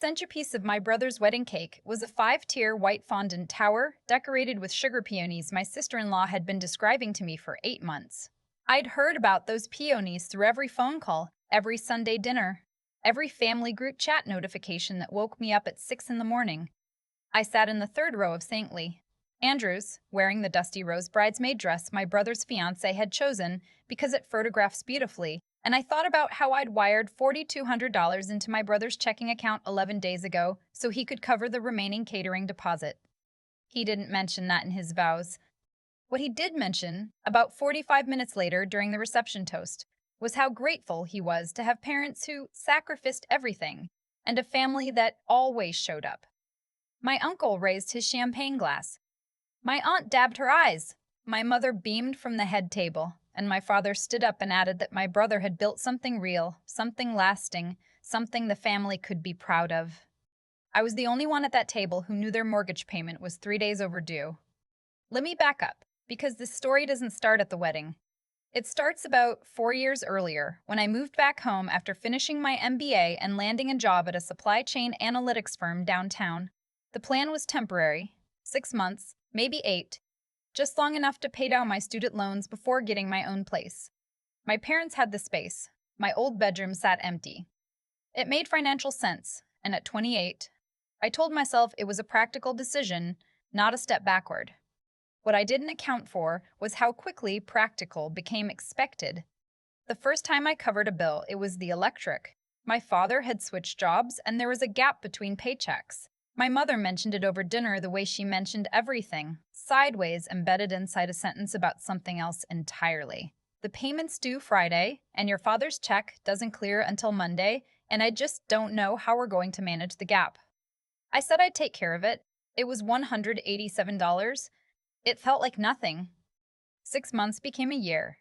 Centerpiece of my brother's wedding cake was a five-tier white fondant tower decorated with sugar peonies my sister-in-law had been describing to me for 8 months. I'd heard about those peonies through every phone call, every Sunday dinner, every family group chat notification that woke me up at 6 in the morning. I sat in the third row of Saintly Andrews, wearing the dusty rose bridesmaid dress my brother's fiancé had chosen because it photographs beautifully, and I thought about how I'd wired $4,200 into my brother's checking account 11 days ago so he could cover the remaining catering deposit. He didn't mention that in his vows. What he did mention, about 45 minutes later during the reception toast, was how grateful he was to have parents who sacrificed everything and a family that always showed up. My uncle raised his champagne glass. My aunt dabbed her eyes. My mother beamed from the head table, and my father stood up and added that my brother had built something real, something lasting, something the family could be proud of. I was the only one at that table who knew their mortgage payment was 3 days overdue. Let me back up, because this story doesn't start at the wedding. It starts about 4 years earlier, when I moved back home after finishing my MBA and landing a job at a supply chain analytics firm downtown. The plan was temporary, 6 months, maybe 8, just long enough to pay down my student loans before getting my own place. My parents had the space. My old bedroom sat empty. It made financial sense, and at 28, I told myself it was a practical decision, not a step backward. What I didn't account for was how quickly practical became expected. The first time I covered a bill, it was the electric. My father had switched jobs, and there was a gap between paychecks. My mother mentioned it over dinner the way she mentioned everything, sideways embedded inside a sentence about something else entirely. The payment's due Friday, and your father's check doesn't clear until Monday, and I just don't know how we're going to manage the gap. I said I'd take care of it. It was $187. It felt like nothing. 6 months became a year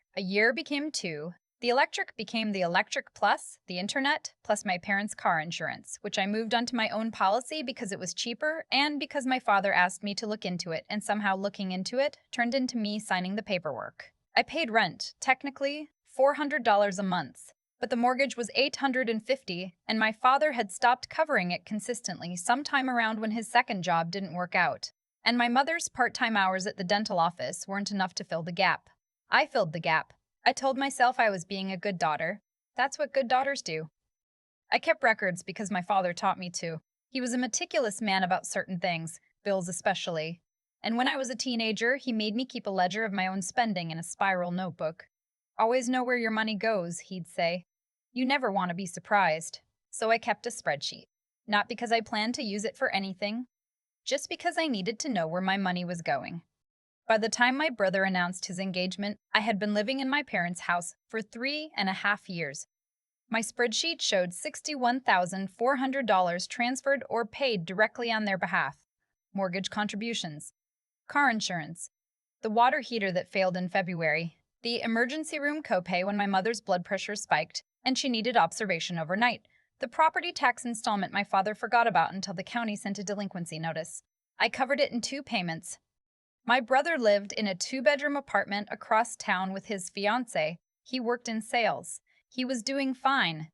became 2, the electric became the electric plus the internet plus my parents' car insurance, which I moved onto my own policy because it was cheaper and because my father asked me to look into it, and somehow looking into it turned into me signing the paperwork. I paid rent, technically, $400 a month, but the mortgage was $850, and my father had stopped covering it consistently sometime around when his second job didn't work out. And my mother's part-time hours at the dental office weren't enough to fill the gap. I filled the gap. I told myself I was being a good daughter. That's what good daughters do. I kept records because my father taught me to. He was a meticulous man about certain things, bills especially. And when I was a teenager, he made me keep a ledger of my own spending in a spiral notebook. Always know where your money goes, he'd say. You never want to be surprised. So I kept a spreadsheet. Not because I planned to use it for anything, just because I needed to know where my money was going. By the time my brother announced his engagement, I had been living in my parents' house for 3.5 years. My spreadsheet showed $61,400 transferred or paid directly on their behalf. Mortgage contributions, car insurance, the water heater that failed in February, the emergency room copay when my mother's blood pressure spiked and she needed observation overnight, the property tax installment my father forgot about until the county sent a delinquency notice. I covered it in 2 payments. My brother lived in a 2-bedroom apartment across town with his fiancée. He worked in sales. He was doing fine.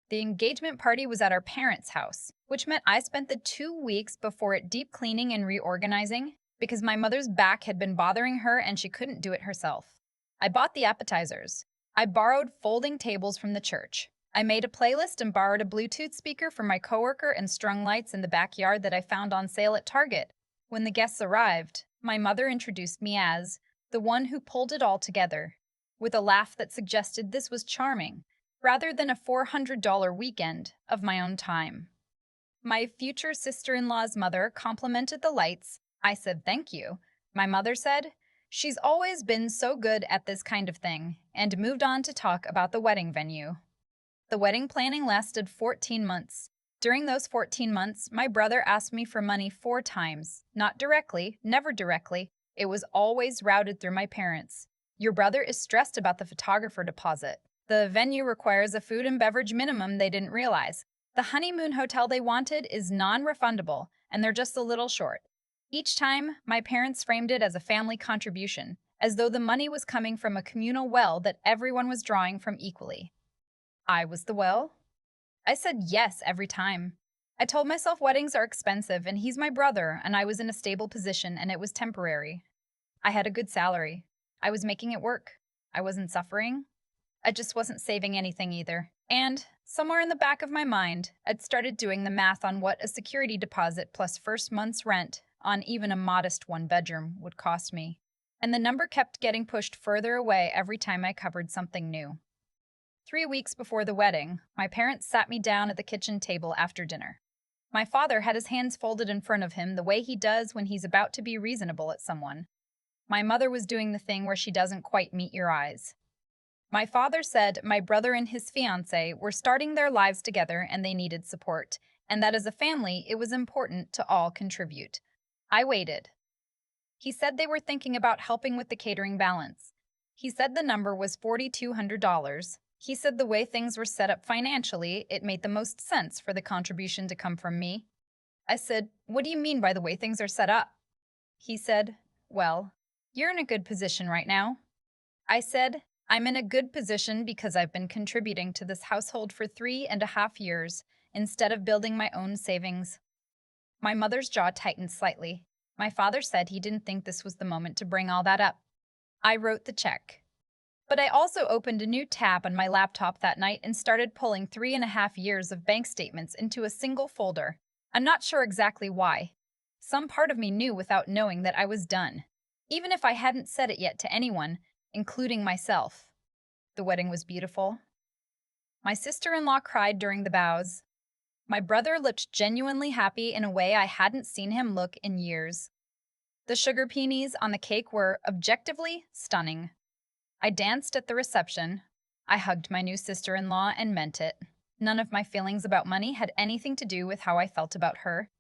The engagement party was at our parents' house, which meant I spent the 2 weeks before it deep cleaning and reorganizing because my mother's back had been bothering her and she couldn't do it herself. I bought the appetizers. I borrowed folding tables from the church. I made a playlist and borrowed a Bluetooth speaker from my coworker and strung lights in the backyard that I found on sale at Target. When the guests arrived, my mother introduced me as the one who pulled it all together, with a laugh that suggested this was charming, rather than a $400 weekend of my own time. My future sister-in-law's mother complimented the lights. I said thank you. My mother said, "She's always been so good at this kind of thing," and moved on to talk about the wedding venue. The wedding planning lasted 14 months. During those 14 months, my brother asked me for money 4 times. Not directly, never directly. It was always routed through my parents. Your brother is stressed about the photographer deposit. The venue requires a food and beverage minimum they didn't realize. The honeymoon hotel they wanted is non-refundable, and they're just a little short. Each time, my parents framed it as a family contribution, as though the money was coming from a communal well that everyone was drawing from equally. I was the well. I said yes every time. I told myself weddings are expensive and he's my brother and I was in a stable position and it was temporary. I had a good salary. I was making it work. I wasn't suffering. I just wasn't saving anything either. And, somewhere in the back of my mind, I'd started doing the math on what a security deposit plus first month's rent on even a modest one-bedroom would cost me. And the number kept getting pushed further away every time I covered something new. 3 weeks before the wedding, my parents sat me down at the kitchen table after dinner. My father had his hands folded in front of him the way he does when he's about to be reasonable at someone. My mother was doing the thing where she doesn't quite meet your eyes. My father said my brother and his fiancée were starting their lives together and they needed support, and that as a family it was important to all contribute. I waited. He said they were thinking about helping with the catering balance. He said the number was $4,200. He said the way things were set up financially, it made the most sense for the contribution to come from me. I said, "What do you mean by the way things are set up?" He said, "Well, you're in a good position right now." I said, "I'm in a good position because I've been contributing to this household for 3.5 years instead of building my own savings." My mother's jaw tightened slightly. My father said he didn't think this was the moment to bring all that up. I wrote the check. But I also opened a new tab on my laptop that night and started pulling 3.5 years of bank statements into a single folder. I'm not sure exactly why. Some part of me knew without knowing that I was done, even if I hadn't said it yet to anyone, including myself. The wedding was beautiful. My sister-in-law cried during the vows. My brother looked genuinely happy in a way I hadn't seen him look in years. The sugar peonies on the cake were objectively stunning. I danced at the reception. I hugged my new sister-in-law and meant it. None of my feelings about money had anything to do with how I felt about her.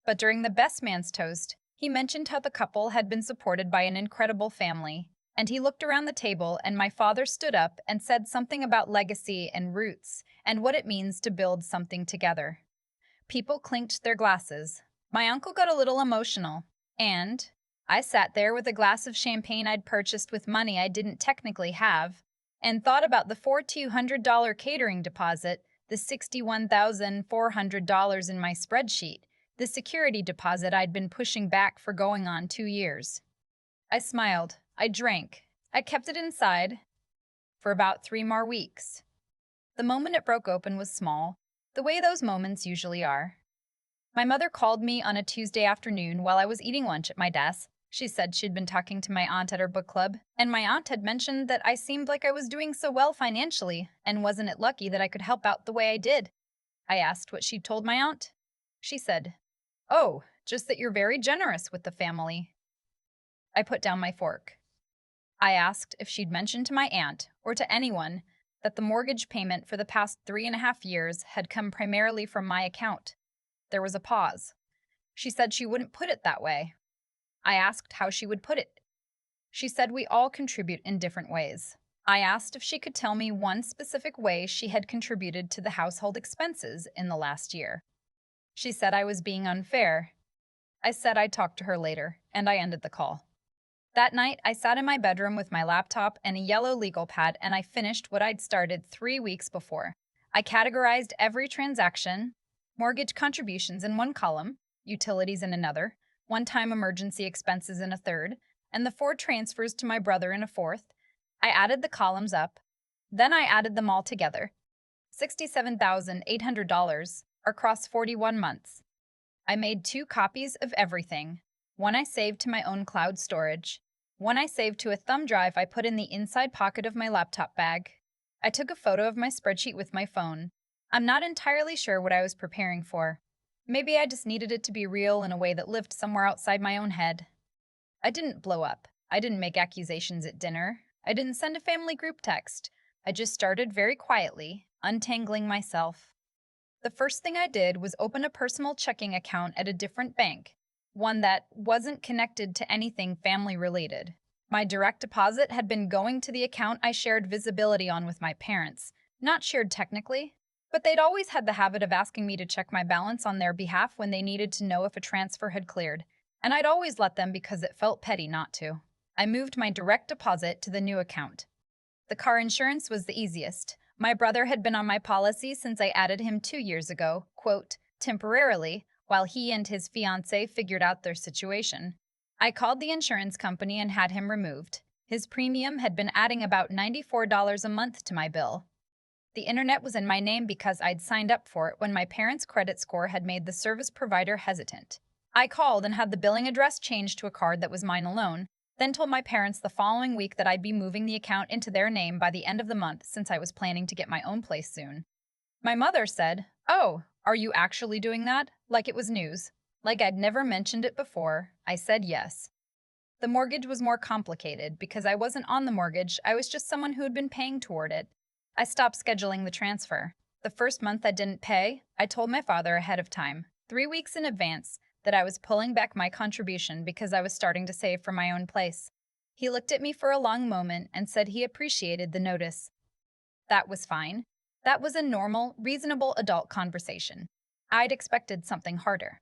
But during the best man's toast, he mentioned how the couple had been supported by an incredible family. And he looked around the table and my father stood up and said something about legacy and roots and what it means to build something together. People clinked their glasses. My uncle got a little emotional. And I sat there with a glass of champagne I'd purchased with money I didn't technically have and thought about the $4,200 catering deposit, the $61,400 in my spreadsheet, the security deposit I'd been pushing back for going on 2 years. I smiled. I drank. I kept it inside for about 3 more weeks. The moment it broke open was small, the way those moments usually are. My mother called me on a Tuesday afternoon while I was eating lunch at my desk. She said she'd been talking to my aunt at her book club, and my aunt had mentioned that I seemed like I was doing so well financially, and wasn't it lucky that I could help out the way I did? I asked what she'd told my aunt. She said, "Oh, just that you're very generous with the family." I put down my fork. I asked if she'd mentioned to my aunt, or to anyone, that the mortgage payment for the past 3.5 years had come primarily from my account. There was a pause. She said she wouldn't put it that way. I asked how she would put it. She said we all contribute in different ways. I asked if she could tell me one specific way she had contributed to the household expenses in the last year. She said I was being unfair. I said I'd talk to her later, and I ended the call. That night, I sat in my bedroom with my laptop and a yellow legal pad and I finished what I'd started 3 weeks before. I categorized every transaction, mortgage contributions in one column, utilities in another, one-time emergency expenses in a third, and the 4 transfers to my brother in a fourth. I added the columns up. Then I added them all together. $67,800 across 41 months. I made 2 copies of everything. One I saved to my own cloud storage. One I saved to a thumb drive I put in the inside pocket of my laptop bag. I took a photo of my spreadsheet with my phone. I'm not entirely sure what I was preparing for. Maybe I just needed it to be real in a way that lived somewhere outside my own head. I didn't blow up. I didn't make accusations at dinner. I didn't send a family group text. I just started very quietly, untangling myself. The first thing I did was open a personal checking account at a different bank, one that wasn't connected to anything family-related. My direct deposit had been going to the account I shared visibility on with my parents, not shared technically, but they'd always had the habit of asking me to check my balance on their behalf when they needed to know if a transfer had cleared, and I'd always let them because it felt petty not to. I moved my direct deposit to the new account. The car insurance was the easiest. My brother had been on my policy since I added him 2 years ago, quote, temporarily, while he and his fiancée figured out their situation. I called the insurance company and had him removed. His premium had been adding about $94 a month to my bill. The internet was in my name because I'd signed up for it when my parents' credit score had made the service provider hesitant. I called and had the billing address changed to a card that was mine alone, then told my parents the following week that I'd be moving the account into their name by the end of the month since I was planning to get my own place soon. My mother said, "Oh, are you actually doing that?" Like it was news. Like I'd never mentioned it before. I said yes. The mortgage was more complicated because I wasn't on the mortgage, I was just someone who had been paying toward it. I stopped scheduling the transfer. The first month I didn't pay, I told my father ahead of time, 3 weeks in advance, that I was pulling back my contribution because I was starting to save for my own place. He looked at me for a long moment and said he appreciated the notice. That was fine. That was a normal, reasonable adult conversation. I'd expected something harder.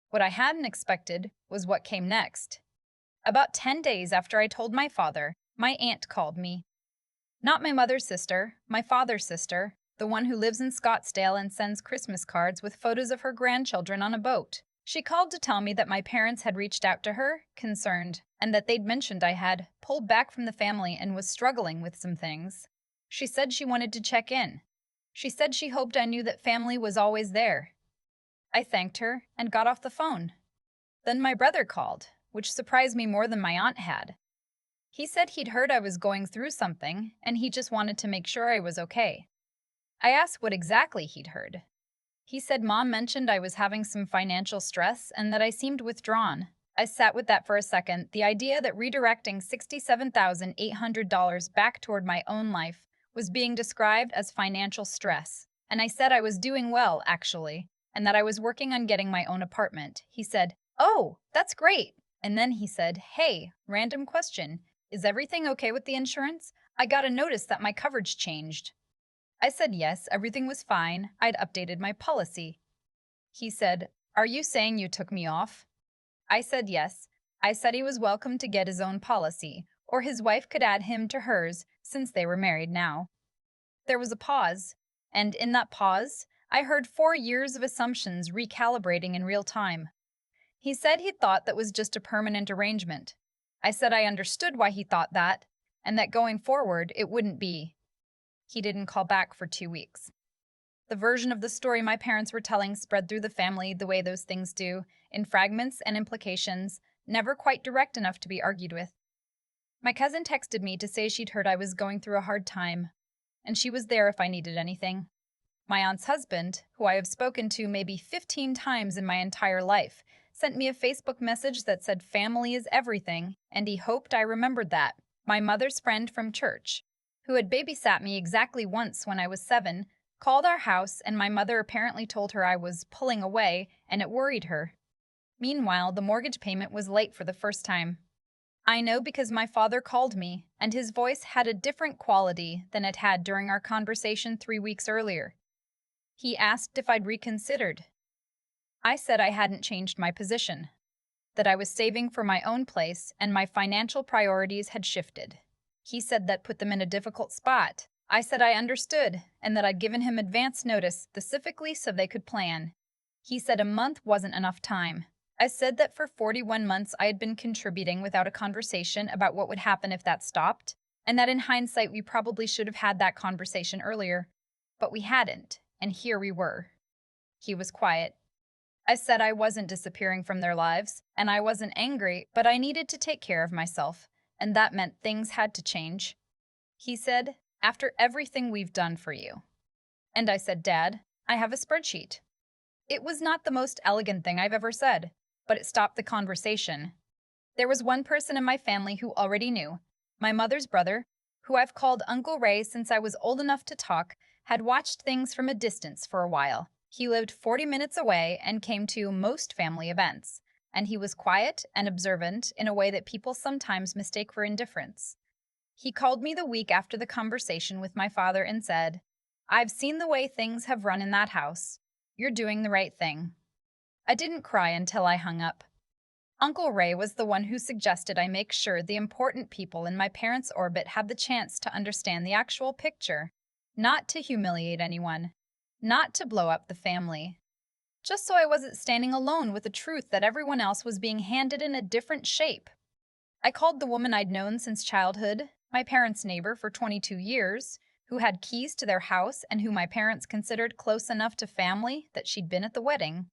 What I hadn't expected was what came next. About 10 days after I told my father, my aunt called me. Not my mother's sister, my father's sister, the one who lives in Scottsdale and sends Christmas cards with photos of her grandchildren on a boat. She called to tell me that my parents had reached out to her, concerned, and that they'd mentioned I had pulled back from the family and was struggling with some things. She said she wanted to check in. She said she hoped I knew that family was always there. I thanked her and got off the phone. Then my brother called, which surprised me more than my aunt had. He said he'd heard I was going through something, and he just wanted to make sure I was okay. I asked what exactly he'd heard. He said Mom mentioned I was having some financial stress and that I seemed withdrawn. I sat with that for a second, the idea that redirecting $67,800 back toward my own life was being described as financial stress. And I said I was doing well, actually, and that I was working on getting my own apartment. He said, "Oh, that's great." And then he said, "Hey, random question. Is everything okay with the insurance? I got a notice that my coverage changed." I said yes, everything was fine. I'd updated my policy. He said, "Are you saying you took me off?" I said yes. I said he was welcome to get his own policy, or his wife could add him to hers since they were married now. There was a pause, and in that pause, I heard 4 years of assumptions recalibrating in real time. He said he thought that was just a permanent arrangement. I said I understood why he thought that, and that going forward it wouldn't be. He didn't call back for 2 weeks. The version of the story my parents were telling spread through the family the way those things do, in fragments and implications, never quite direct enough to be argued with. My cousin texted me to say she'd heard I was going through a hard time, and she was there if I needed anything. My aunt's husband, who I have spoken to maybe 15 times in my entire life, sent me a Facebook message that said family is everything, and he hoped I remembered that. My mother's friend from church, who had babysat me exactly once when I was 7, called our house, and my mother apparently told her I was pulling away, and it worried her. Meanwhile, the mortgage payment was late for the first time. I know because my father called me, and his voice had a different quality than it had during our conversation 3 weeks earlier. He asked if I'd reconsidered. I said I hadn't changed my position, that I was saving for my own place and my financial priorities had shifted. He said that put them in a difficult spot. I said I understood and that I'd given him advance notice specifically so they could plan. He said a month wasn't enough time. I said that for 41 months I had been contributing without a conversation about what would happen if that stopped, and that in hindsight we probably should have had that conversation earlier. But we hadn't, and here we were. He was quiet. I said I wasn't disappearing from their lives, and I wasn't angry, but I needed to take care of myself, and that meant things had to change. He said, "After everything we've done for you." And I said, "Dad, I have a spreadsheet." It was not the most elegant thing I've ever said, but it stopped the conversation. There was one person in my family who already knew. My mother's brother, who I've called Uncle Ray since I was old enough to talk, had watched things from a distance for a while. He lived 40 minutes away and came to most family events, and he was quiet and observant in a way that people sometimes mistake for indifference. He called me the week after the conversation with my father and said, "I've seen the way things have run in that house. You're doing the right thing." I didn't cry until I hung up. Uncle Ray was the one who suggested I make sure the important people in my parents' orbit had the chance to understand the actual picture, not to humiliate anyone, not to blow up the family, just so I wasn't standing alone with the truth that everyone else was being handed in a different shape. I called the woman I'd known since childhood, my parents' neighbor for 22 years, who had keys to their house and who my parents considered close enough to family that she'd been at the wedding.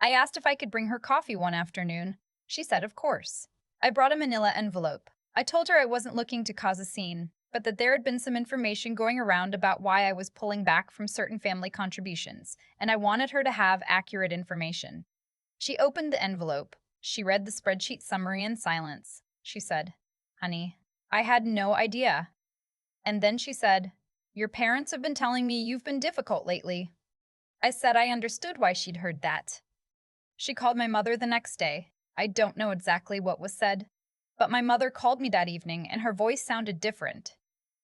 I asked if I could bring her coffee one afternoon. She said, of course. I brought a manila envelope. I told her I wasn't looking to cause a scene, but that there had been some information going around about why I was pulling back from certain family contributions, and I wanted her to have accurate information. She opened the envelope. She read the spreadsheet summary in silence. She said, Honey, I had no idea. And then she said, Your parents have been telling me you've been difficult lately. I said I understood why she'd heard that. She called my mother the next day. I don't know exactly what was said, but my mother called me that evening and her voice sounded different.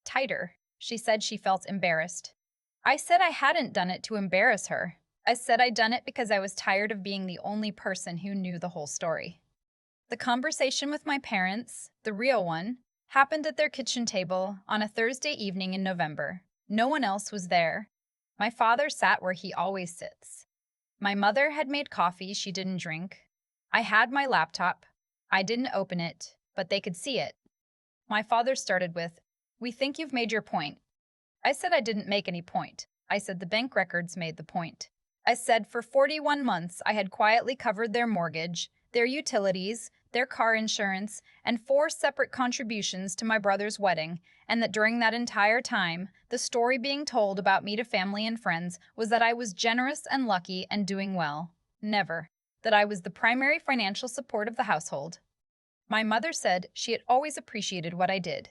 Tighter. She said she felt embarrassed. I said I hadn't done it to embarrass her. I said I'd done it because I was tired of being the only person who knew the whole story. The conversation with my parents, the real one, happened at their kitchen table on a Thursday evening in November. No one else was there. My father sat where he always sits. My mother had made coffee she didn't drink. I had my laptop. I didn't open it, but they could see it. My father started with, We think you've made your point. I said I didn't make any point. I said the bank records made the point. I said for 41 months I had quietly covered their mortgage, their utilities, their car insurance, and 4 separate contributions to my brother's wedding, and that during that entire time, the story being told about me to family and friends was that I was generous and lucky and doing well. Never. That I was the primary financial support of the household. My mother said she had always appreciated what I did.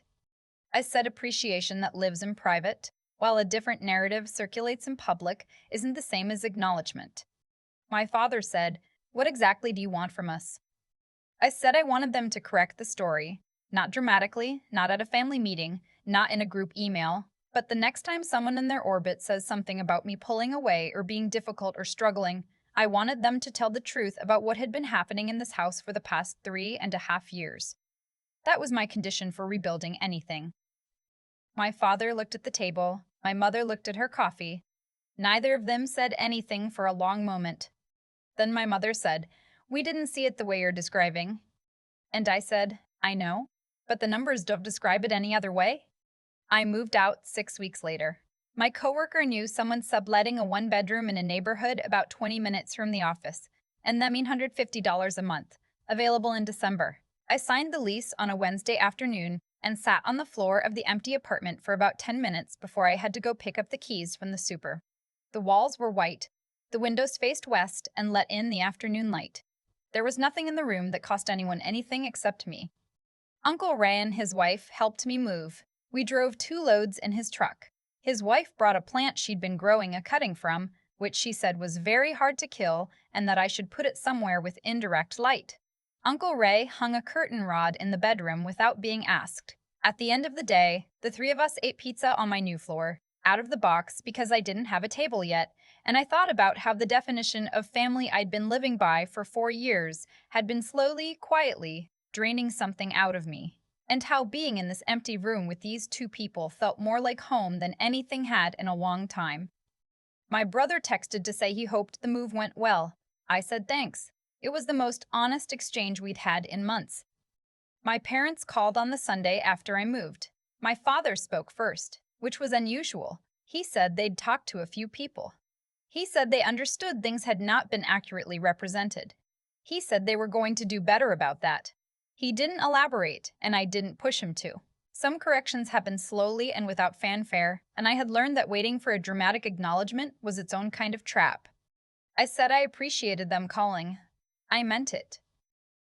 I said appreciation that lives in private, while a different narrative circulates in public, isn't the same as acknowledgment. My father said, What exactly do you want from us? I said I wanted them to correct the story, not dramatically, not at a family meeting, not in a group email, but the next time someone in their orbit says something about me pulling away or being difficult or struggling, I wanted them to tell the truth about what had been happening in this house for the past 3.5 years. That was my condition for rebuilding anything. My father looked at the table. My mother looked at her coffee. Neither of them said anything for a long moment. Then my mother said, We didn't see it the way you're describing. And I said, I know, but the numbers don't describe it any other way. I moved out 6 weeks later. My coworker knew someone subletting a one-bedroom in a neighborhood about 20 minutes from the office, and that meant $150 a month, available in December. I signed the lease on a Wednesday afternoon and sat on the floor of the empty apartment for about 10 minutes before I had to go pick up the keys from the super. The walls were white. The windows faced west and let in the afternoon light. There was nothing in the room that cost anyone anything except me. Uncle Ray and his wife helped me move. We drove 2 loads in his truck. His wife brought a plant she'd been growing a cutting from, which she said was very hard to kill and that I should put it somewhere with indirect light. Uncle Ray hung a curtain rod in the bedroom without being asked. At the end of the day, the 3 of us ate pizza on my new floor, out of the box because I didn't have a table yet, and I thought about how the definition of family I'd been living by for 4 years had been slowly, quietly, draining something out of me, and how being in this empty room with these 2 people felt more like home than anything had in a long time. My brother texted to say he hoped the move went well. I said thanks. It was the most honest exchange we'd had in months. My parents called on the Sunday after I moved. My father spoke first, which was unusual. He said they'd talked to a few people. He said they understood things had not been accurately represented. He said they were going to do better about that. He didn't elaborate, and I didn't push him to. Some corrections happened slowly and without fanfare, and I had learned that waiting for a dramatic acknowledgement was its own kind of trap. I said I appreciated them calling. I meant it.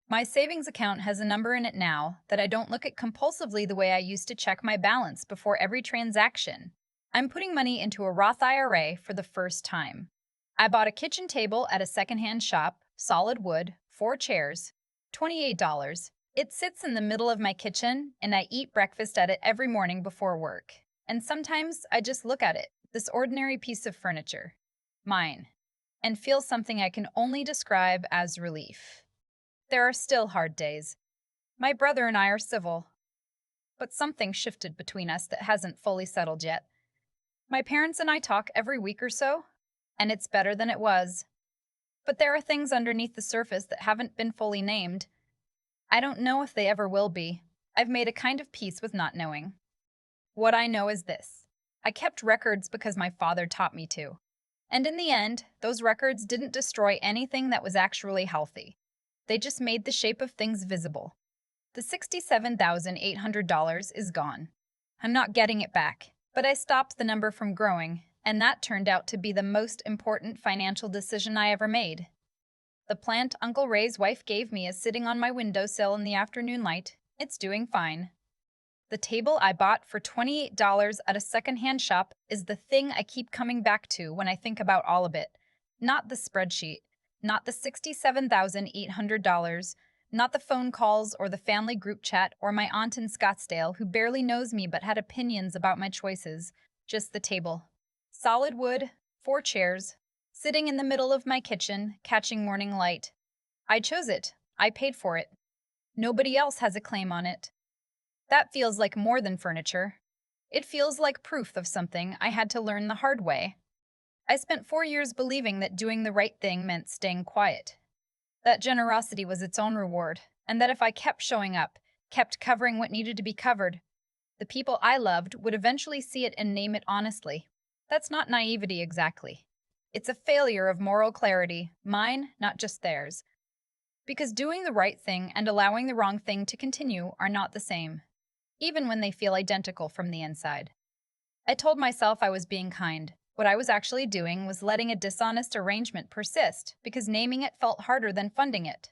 My savings account has a number in it now that I don't look at compulsively the way I used to check my balance before every transaction. I'm putting money into a Roth IRA for the first time. I bought a kitchen table at a secondhand shop, solid wood, 4 chairs, $28. It sits in the middle of my kitchen, and I eat breakfast at it every morning before work. And sometimes I just look at it, this ordinary piece of furniture, mine, and feel something I can only describe as relief. There are still hard days. My brother and I are civil, but something shifted between us that hasn't fully settled yet. My parents and I talk every week or so, and it's better than it was. But there are things underneath the surface that haven't been fully named. I don't know if they ever will be. I've made a kind of peace with not knowing. What I know is this: I kept records because my father taught me to. And in the end, those records didn't destroy anything that was actually healthy. They just made the shape of things visible. The $67,800 is gone. I'm not getting it back, but I stopped the number from growing, and that turned out to be the most important financial decision I ever made. The plant Uncle Ray's wife gave me is sitting on my windowsill in the afternoon light. It's doing fine. The table I bought for $28 at a secondhand shop is the thing I keep coming back to when I think about all of it. Not the spreadsheet, not the $67,800, not the phone calls or the family group chat or my aunt in Scottsdale who barely knows me but had opinions about my choices. Just the table. Solid wood, 4 chairs, sitting in the middle of my kitchen, catching morning light. I chose it. I paid for it. Nobody else has a claim on it. That feels like more than furniture. It feels like proof of something I had to learn the hard way. I spent 4 years believing that doing the right thing meant staying quiet, that generosity was its own reward, and that if I kept showing up, kept covering what needed to be covered, the people I loved would eventually see it and name it honestly. That's not naivety exactly. It's a failure of moral clarity, mine, not just theirs. Because doing the right thing and allowing the wrong thing to continue are not the same, even when they feel identical from the inside. I told myself I was being kind. What I was actually doing was letting a dishonest arrangement persist because naming it felt harder than funding it.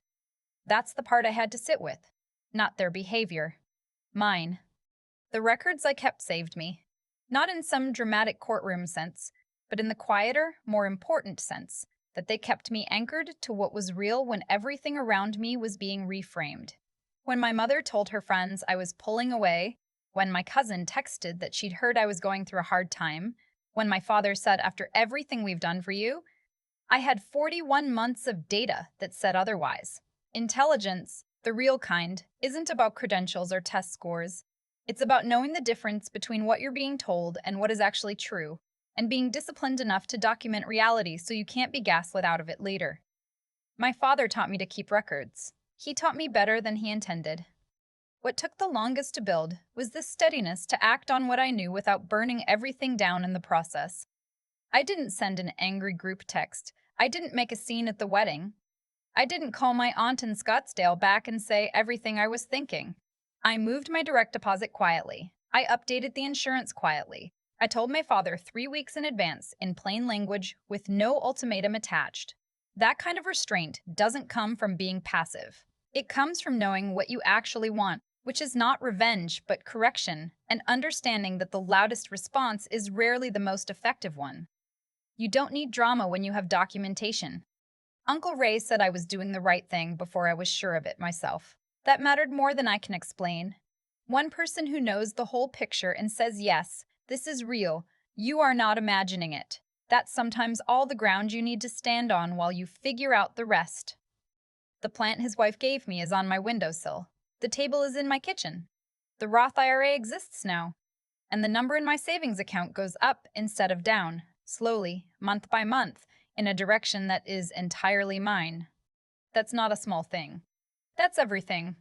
That's the part I had to sit with, not their behavior. Mine. The records I kept saved me, not in some dramatic courtroom sense, but in the quieter, more important sense that they kept me anchored to what was real when everything around me was being reframed. When my mother told her friends I was pulling away, when my cousin texted that she'd heard I was going through a hard time, when my father said, "After everything we've done for you," I had 41 months of data that said otherwise. Intelligence, the real kind, isn't about credentials or test scores. It's about knowing the difference between what you're being told and what is actually true, and being disciplined enough to document reality so you can't be gaslit out of it later. My father taught me to keep records. He taught me better than he intended. What took the longest to build was the steadiness to act on what I knew without burning everything down in the process. I didn't send an angry group text. I didn't make a scene at the wedding. I didn't call my aunt in Scottsdale back and say everything I was thinking. I moved my direct deposit quietly. I updated the insurance quietly. I told my father 3 weeks in advance, in plain language, with no ultimatum attached. That kind of restraint doesn't come from being passive. It comes from knowing what you actually want, which is not revenge, but correction, and understanding that the loudest response is rarely the most effective one. You don't need drama when you have documentation. Uncle Ray said I was doing the right thing before I was sure of it myself. That mattered more than I can explain. One person who knows the whole picture and says, yes, this is real, you are not imagining it. That's sometimes all the ground you need to stand on while you figure out the rest. The plant his wife gave me is on my windowsill. The table is in my kitchen. The Roth IRA exists now. And the number in my savings account goes up instead of down, slowly, month by month, in a direction that is entirely mine. That's not a small thing. That's everything.